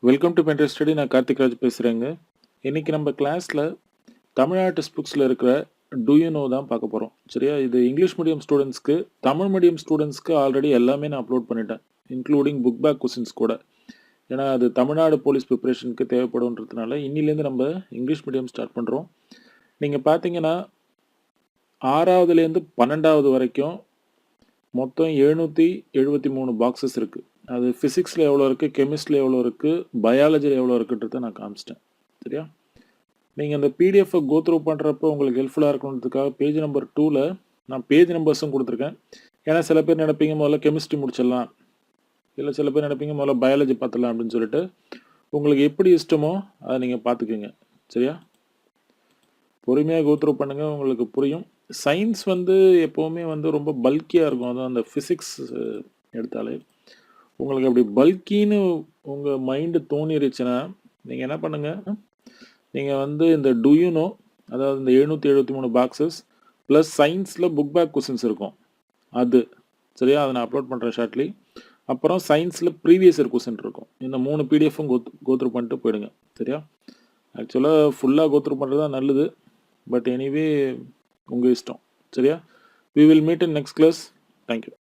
Welcome to பென்ட்ரெஸ்ட் study. நான் கார்த்திக் ராஜ் பேசுகிறேங்க. இன்றைக்கி நம்ம கிளாஸில் தமிழ் ஆர்டிஸ்ட் புக்ஸில் இருக்கிற டு யூ நோ தான் பார்க்க போகிறோம். சரியா? இது இங்கிலீஷ் மீடியம் ஸ்டூடெண்ட்ஸ்க்கு, தமிழ் மீடியம் ஸ்டூடெண்ட்ஸ்க்கு ஆல்ரெடி எல்லாமே நான் அப்லோட் பண்ணிட்டேன், இன்க்ளூடிங் புக் பேக் கொஸ்டின்ஸ் கூட. ஏன்னா அது தமிழ்நாடு போலீஸ் ப்ரிப்பரேஷனுக்கு தேவைப்படுன்றதுனால இன்னிலேருந்து நம்ம இங்கிலீஷ் மீடியம் ஸ்டார்ட் பண்ணுறோம். நீங்கள் பார்த்தீங்கன்னா 6வதுலேருந்து 12வது வரைக்கும் மொத்தம் 773 பாக்ஸஸ் இருக்குது. அது ஃபிசிக்ஸில் எவ்வளோ இருக்குது, கெமிஸ்ட்ரியில் எவ்வளோ இருக்குது, பயாலஜியில் எவ்வளோ இருக்குன்றதை நான் காமிச்சிட்டேன். சரியா? நீங்கள் அந்த பிடிஎஃப்பை கோத்ரூ பண்ணுறப்போ உங்களுக்கு ஹெல்ப்ஃபுல்லாக இருக்கணுன்றதுக்காக பேஜ் நம்பர் 2ல் நான் பேஜ் நம்பர்ஸும் கொடுத்துருக்கேன். ஏன்னா சில பேர் நினைப்பீங்க முதல்ல கெமிஸ்ட்ரி முடிச்சிடலாம், இல்லை சில பேர் நினைப்பீங்க முதல்ல பயாலஜி பார்த்துடலாம் அப்படின்னு சொல்லிட்டு. உங்களுக்கு எப்படி இஷ்டமோ அதை நீங்கள் பார்த்துக்குங்க. சரியா? பொறுமையாக கோத்ரூ பண்ணுங்கள், உங்களுக்கு புரியும். சயின்ஸ் எப்போவுமே ரொம்ப பல்கியாக இருக்கும். அதுவும் அந்த ஃபிசிக்ஸ் எடுத்தாலே உங்களுக்கு அப்படி பல்கின்னு உங்கள் மைண்டு தோணிருச்சுன்னா நீங்கள் என்ன பண்ணுங்கள், நீங்கள் இந்த டு யூ நோ, அதாவது இந்த 773 பாக்ஸஸ் ப்ளஸ் சயின்ஸில் புக் பேக் கொஸ்டின்ஸ் இருக்கும் அது. சரியா? அதை நான் அப்லோட் பண்ணுறேன் ஷார்ட்லி. அப்புறம் சயின்ஸில் ப்ரீவியஸ் இயர் கொஸ்டின் இருக்கும். இந்த 3 பிடிஎஃப்பும் கோத்ரூ பண்ணிட்டு போயிடுங்க. சரியா? ஆக்சுவலாக ஃபுல்லாக கோத்ரூ பண்ணுறது தான் நல்லது, பட் எனிவே உங்கள் இஷ்டம். சரியா? We will meet in next class. Thank you.